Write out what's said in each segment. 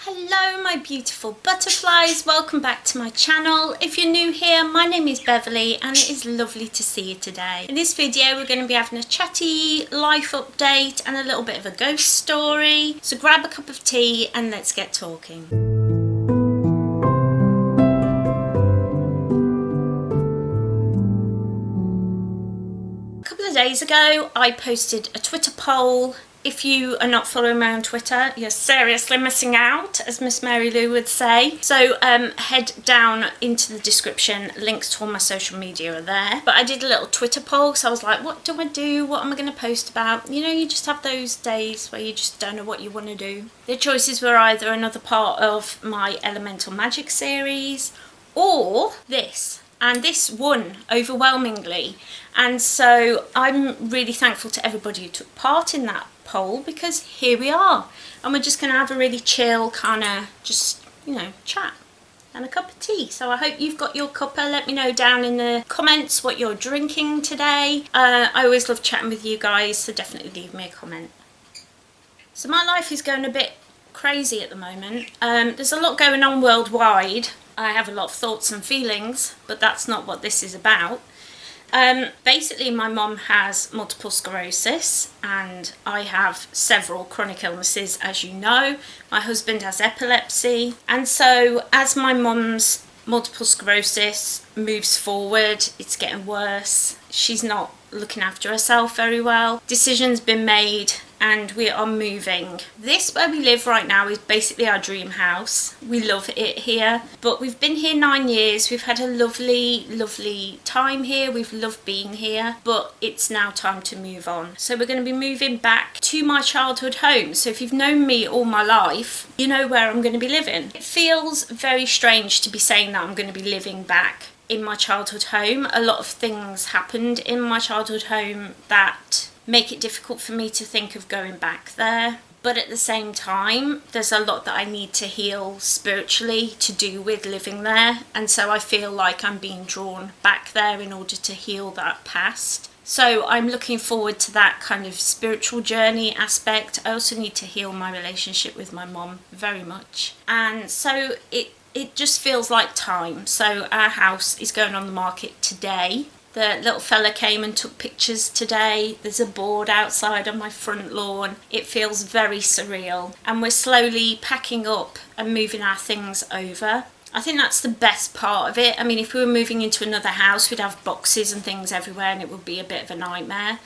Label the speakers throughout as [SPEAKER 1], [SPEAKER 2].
[SPEAKER 1] Hello my beautiful butterflies, welcome back to my channel. If you're new here, my name is Beverley and it is lovely to see you today. In this video we're going to be having a chatty life update and a little bit of a ghost story. So grab a cup of tea and let's get talking. A couple of days ago I posted a Twitter poll. If you are not following me on Twitter, you're seriously missing out, as Miss Mary Lou would say. So head down into the description, links to all my social media are there. But I did a little Twitter poll, so I was like, what do I do? What am I going to post about? You know, you just have those days where you just don't know what you want to do. The choices were either another part of my Elemental Magic series or this. And this won overwhelmingly, and so I'm really thankful to everybody who took part in that poll, because here we are and we're just going to have a really chill kind of just, you know, chat and a cup of tea. So I hope you've got your cuppa. Let me know down in the comments what you're drinking today. I always love chatting with you guys, so definitely leave me a comment. So my life is going a bit crazy at the moment. There's a lot going on worldwide. I have a lot of thoughts and feelings, but that's not what this is about. Basically my mum has multiple sclerosis and I have several chronic illnesses, as you know. My husband has epilepsy, and so as my mum's multiple sclerosis moves forward, it's getting worse. She's not looking after herself very well. Decisions been made and we are moving. This where we live right now is basically our dream house. We love it here, but we've been here 9 years. We've had a lovely time here. We've loved being here, but it's now time to move on. So we're going to be moving back to my childhood home. So if you've known me all my life, you know where I'm going to be living. It feels very strange to be saying that I'm going to be living back in my childhood home. A lot of things happened in my childhood home that make it difficult for me to think of going back there. But at the same time, there's a lot that I need to heal spiritually to do with living there. And so I feel like I'm being drawn back there in order to heal that past. So I'm looking forward to that kind of spiritual journey aspect. I also need to heal my relationship with my mom very much. And so it just feels like time. So our house is going on the market today. The little fella came and took pictures today. There's a board outside on my front lawn. It feels very surreal. And we're slowly packing up and moving our things over. I think that's the best part of it. I mean, if we were moving into another house, we'd have boxes and things everywhere and it would be a bit of a nightmare.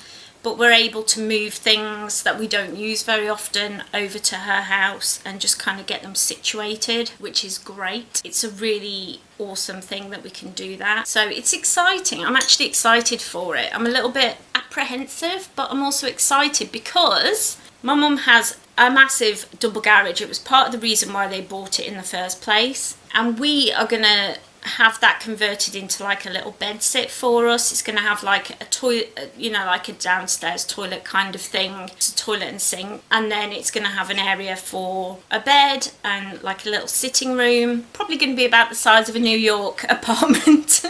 [SPEAKER 1] But we're able to move things that we don't use very often over to her house and just kind of get them situated, which is great. It's a really awesome thing that we can do that. So it's exciting. I'm actually excited for it. I'm a little bit apprehensive, but I'm also excited because my mum has a massive double garage. It was part of the reason why they bought it in the first place. And we are going to have that converted into like a little bed sit for us. It's going to have like a toilet, you know, like a downstairs toilet kind of thing. It's a toilet and sink, and then it's going to have an area for a bed and like a little sitting room. Probably going to be about the size of a New York apartment.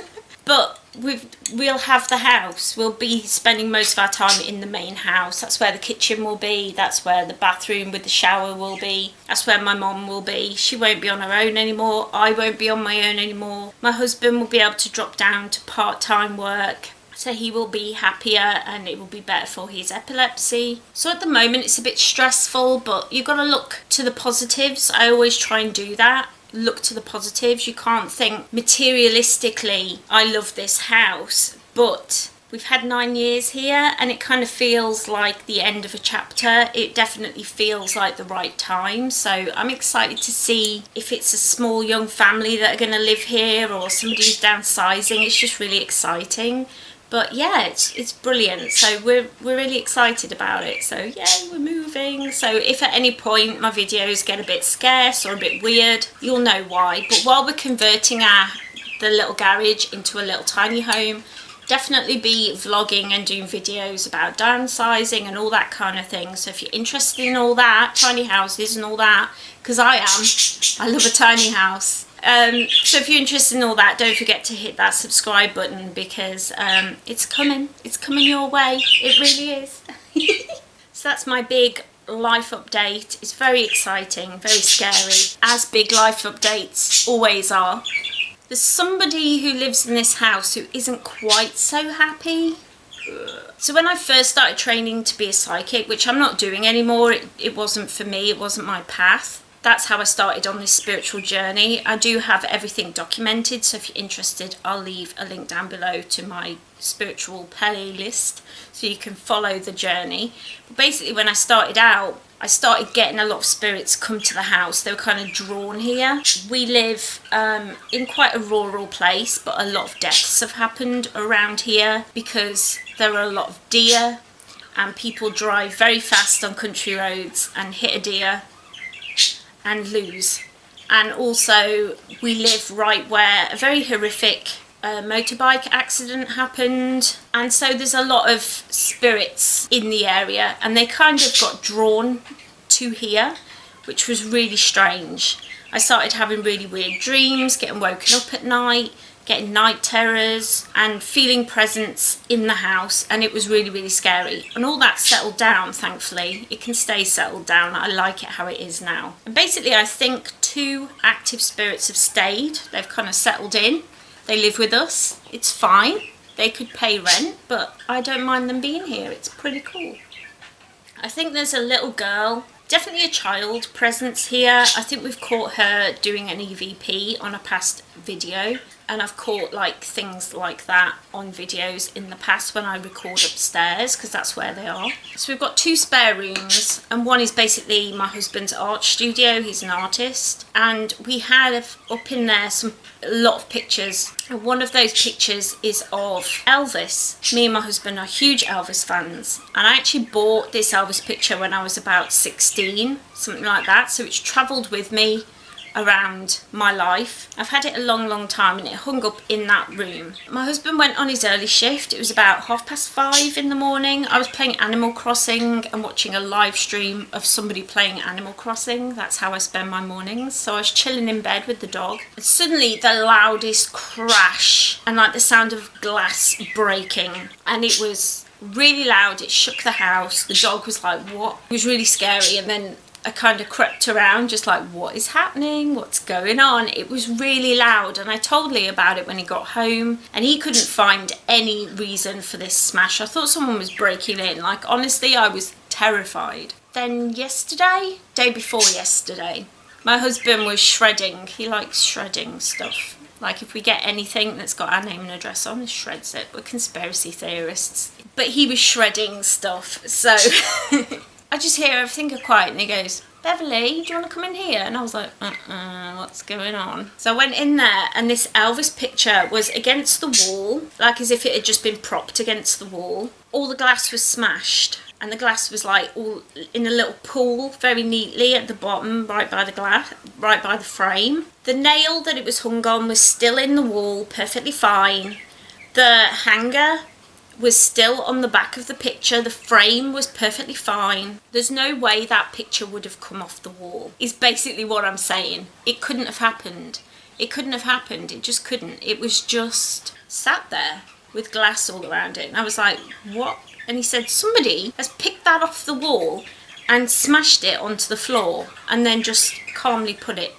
[SPEAKER 1] But we'll have the house. We'll be spending most of our time in the main house. That's where the kitchen will be. That's where the bathroom with the shower will be. That's where my mom will be. She won't be on her own anymore. I won't be on my own anymore. My husband will be able to drop down to part-time work, so he will be happier and it will be better for his epilepsy. So at the moment it's a bit stressful, but you've got to look to the positives. I always try and do that. Look to the positives. You can't think materialistically, I love this house, but we've had 9 years here and it kind of feels like the end of a chapter. It definitely feels like the right time. So I'm excited to see if it's a small young family that are going to live here or somebody who's downsizing. It's just really exciting. But yeah, it's brilliant. So we're really excited about it. So yay, we're moving. So if at any point my videos get a bit scarce or a bit weird, you'll know why. But while we're converting the little garage into a little tiny home, definitely be vlogging and doing videos about downsizing and all that kind of thing. So if you're interested in all that, tiny houses and all that, because I love a tiny house. So if you're interested in all that, don't forget to hit that subscribe button, because it's coming your way. It really is. So that's my big life update. It's very exciting, very scary, as big life updates always are. There's somebody who lives in this house who isn't quite so happy. So when I first started training to be a psychic, which I'm not doing anymore, it wasn't for me, it wasn't my path. That's how I started on this spiritual journey. I do have everything documented, so if you're interested, I'll leave a link down below to my spiritual playlist so you can follow the journey. But basically, when I started out, I started getting a lot of spirits come to the house. They were kind of drawn here. We live in quite a rural place, but a lot of deaths have happened around here because there are a lot of deer and people drive very fast on country roads and hit a deer and lose. And also we live right where a very horrific motorbike accident happened, and so there's a lot of spirits in the area, and they kind of got drawn to here, which was really strange. I started having really weird dreams, getting woken up at night, getting night terrors and feeling presence in the house, and it was really, really scary. And all that settled down, thankfully. It can stay settled down. I like it how it is now. And basically I think 2 active spirits have stayed. They've kind of settled in. They live with us. It's fine. They could pay rent, but I don't mind them being here. It's pretty cool. I think there's a little girl, definitely a child presence here. I think we've caught her doing an EVP on a past video, and I've caught like things like that on videos in the past when I record upstairs, because that's where they are. So we've got 2 spare rooms, and one is basically my husband's art studio. He's an artist, and we have up in there a lot of pictures, and one of those pictures is of Elvis. Me and my husband are huge Elvis fans, and I actually bought this Elvis picture when I was about 16, something like that, so it's travelled with me around my life. I've had it a long time, and it hung up in that room. My husband went on his early shift. It was about 5:30 in the morning. I was playing Animal Crossing and watching a live stream of somebody playing Animal Crossing. That's how I spend my mornings. So I was chilling in bed with the dog, and suddenly the loudest crash and like the sound of glass breaking, and it was really loud. It shook the house. The dog was like, what? It was really scary. And then I kind of crept around just like, what is happening? What's going on? It was really loud, and I told Lee about it when he got home, and he couldn't find any reason for this smash. I thought someone was breaking in. Like, honestly, I was terrified. Then yesterday, day before yesterday, my husband was shredding. He likes shredding stuff. Like, if we get anything that's got our name and address on, he shreds it. We're conspiracy theorists. But he was shredding stuff, so I just hear everything go quiet, and he goes, Beverley, do you want to come in here? And I was like, what's going on? So I went in there, and this Elvis picture was against the wall, like as if it had just been propped against the wall. All the glass was smashed, and the glass was like all in a little pool very neatly at the bottom, right by the glass, right by the frame. The nail that it was hung on was still in the wall, perfectly fine. The hanger was still on the back of the picture. The frame was perfectly fine. There's no way that picture would have come off the wall, is basically what I'm saying. It couldn't have happened. It couldn't have happened. It just couldn't. It was just sat there with glass all around it. And I was like, what? And he said, somebody has picked that off the wall and smashed it onto the floor and then just calmly put it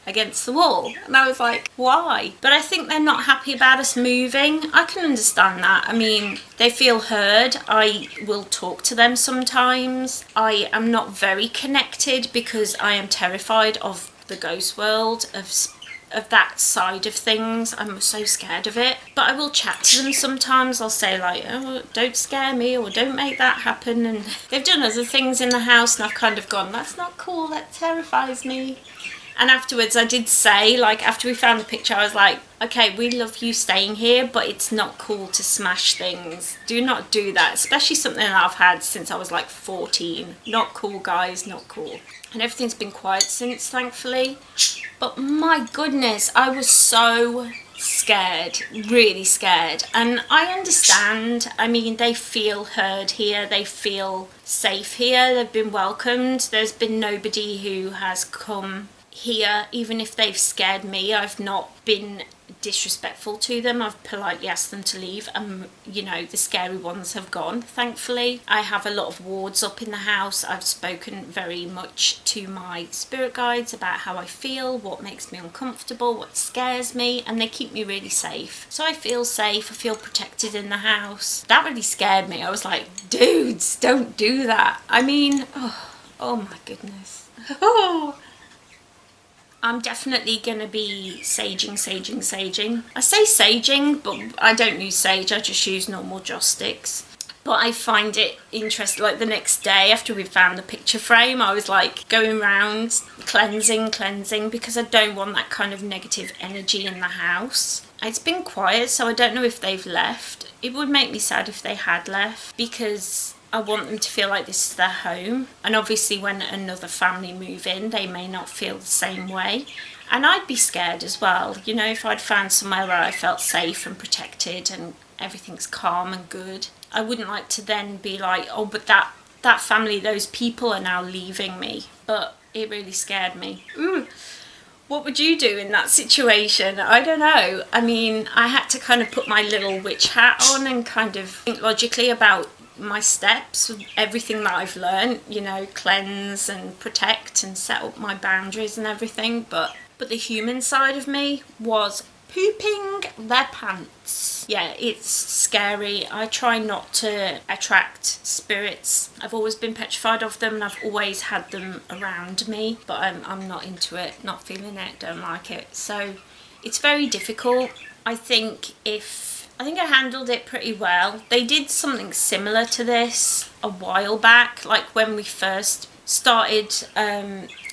[SPEAKER 1] against the wall. And I was like, why? But I think they're not happy about us moving. I can understand that. I mean, they feel heard. I will talk to them sometimes. I am not very connected because I am terrified of the ghost world, of that side of things. I'm so scared of it. But I will chat to them sometimes. I'll say like, oh, don't scare me, or don't make that happen. And they've done other things in the house, and I've kind of gone, that's not cool, that terrifies me. And afterwards I did say, like, after we found the picture, I was like, okay, we love you staying here, but it's not cool to smash things. Do not do that, especially something that I've had since I was like 14. Not cool, guys, not cool. And everything's been quiet since, thankfully. But my goodness, I was so scared, really scared. And I understand. I mean, they feel heard here, they feel safe here, they've been welcomed. There's been nobody who has come here, even if they've scared me. I've not been disrespectful to them. I've politely asked them to leave, and you know, the scary ones have gone, thankfully. I have a lot of wards up in the house. I've spoken very much to my spirit guides about how I feel, what makes me uncomfortable, what scares me, and they keep me really safe. So I feel safe, I feel protected in the house. That really scared me. I was like, dudes, don't do that. I mean, oh my goodness. I'm definitely going to be saging. I say saging, but I don't use sage, I just use normal joss sticks. But I find it interesting, like the next day after we found the picture frame, I was like going around cleansing, because I don't want that kind of negative energy in the house. It's been quiet, so I don't know if they've left. It would make me sad if they had left, because I want them to feel like this is their home. And obviously when another family move in, they may not feel the same way. And I'd be scared as well, you know, if I'd found somewhere where I felt safe and protected and everything's calm and good. I wouldn't like to then be like, oh, but that family, those people are now leaving me. But it really scared me. What would you do in that situation? I don't know. I mean, I had to kind of put my little witch hat on and kind of think logically about my steps, everything that I've learned, you know, cleanse and protect and set up my boundaries and everything. But the human side of me was pooping their pants. Yeah, it's scary. I try not to attract spirits. I've always been petrified of them, and I've always had them around me, but I'm not into it, not feeling it, don't like it. So it's very difficult. I think I handled it pretty well. They did something similar to this a while back, like when we first started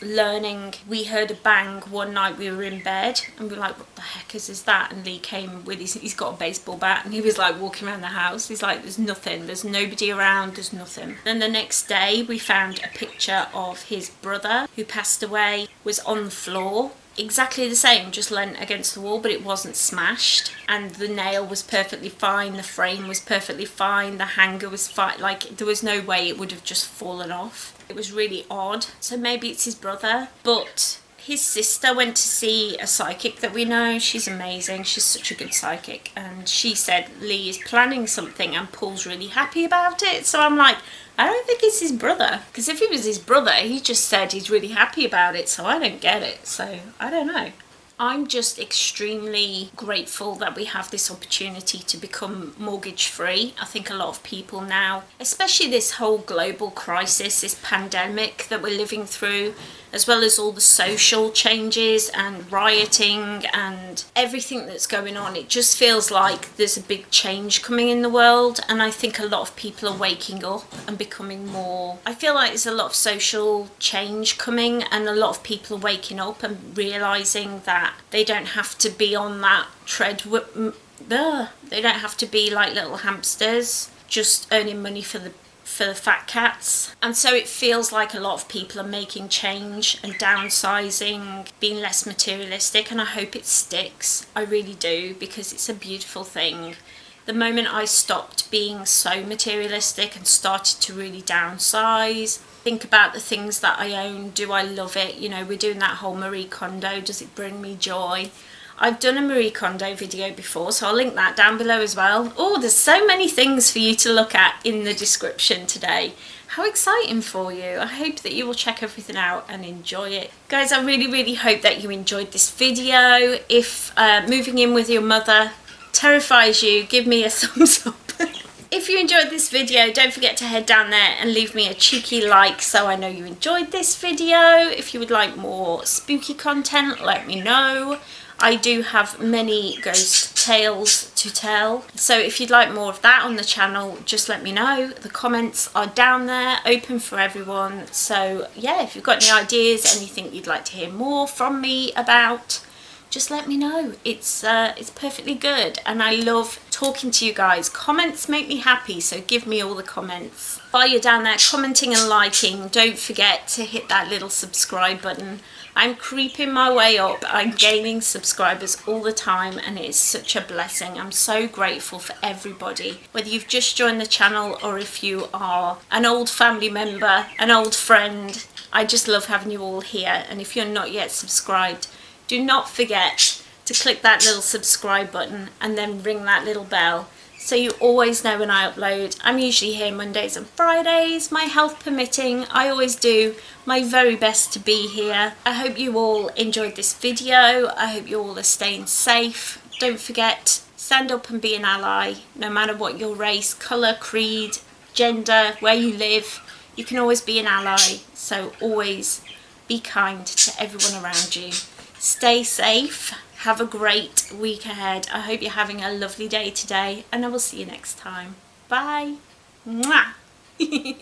[SPEAKER 1] learning. We heard a bang one night, we were in bed and we were like, what the heck is that? And Lee came with he's got a baseball bat, and he was like walking around the house. He's like, there's nothing, there's nobody around, there's nothing. Then the next day we found a picture of his brother who passed away, was on the floor, exactly the same, just leant against the wall, but it wasn't smashed, and the nail was perfectly fine, the frame was perfectly fine, the hanger was fine, like there was no way it would have just fallen off. It was really odd. So maybe it's his brother. But his sister went to see a psychic that we know. She's amazing, she's such a good psychic, and she said Lee is planning something and Paul's really happy about it. So I'm like, I don't think it's his brother, because if it was his brother, he just said he's really happy about it, so I don't get it. So I don't know. I'm just extremely grateful that we have this opportunity to become mortgage free. I think a lot of people now, especially this whole global crisis, this pandemic that we're living through, as well as all the social changes and rioting and everything that's going on, it just feels like there's a big change coming in the world. And I think a lot of people are waking up and becoming more, I feel like there's a lot of social change coming, and a lot of people are waking up and realising that they don't have to be on that they don't have to be like little hamsters just earning money for the fat cats. And so it feels like a lot of people are making change and downsizing, being less materialistic, and I hope it sticks. I really do, because it's a beautiful thing. The moment I stopped being so materialistic and started to really downsize, think about the things that I own, do I love it? You know, we're doing that whole Marie Kondo, does it bring me joy? I've done a Marie Kondo video before, so I'll link that down below as well. Oh, there's so many things for you to look at in the description today. How exciting for you. I hope that you will check everything out and enjoy it. Guys, I really hope that you enjoyed this video. If moving in with your mother terrifies you, give me a thumbs up. If you enjoyed this video, don't forget to head down there and leave me a cheeky like so I know you enjoyed this video. If you would like more spooky content, let me know. I do have many ghost tales to tell, so if you'd like more of that on the channel, just let me know. The comments are down there, open for everyone. So yeah, if you've got any ideas, anything you'd like to hear more from me about, just let me know. It's perfectly good, and I love talking to you guys. Comments make me happy, so give me all the comments. While you're down there commenting and liking, don't forget to hit that little subscribe button. I'm creeping my way up. I'm gaining subscribers all the time, and it is such a blessing. I'm so grateful for everybody, whether you've just joined the channel or if you are an old family member, an old friend. I just love having you all here, and if you're not yet subscribed, do not forget to click that little subscribe button and then ring that little bell so you always know when I upload. I'm usually here Mondays and Fridays, my health permitting. I always do my very best to be here. I hope you all enjoyed this video. I hope you all are staying safe. Don't forget, stand up and be an ally, no matter what your race, colour, creed, gender, where you live. You can always be an ally, so always be kind to everyone around you. Stay safe. Have a great week ahead. I hope you're having a lovely day today, and I will see you next time. Bye. Mwah.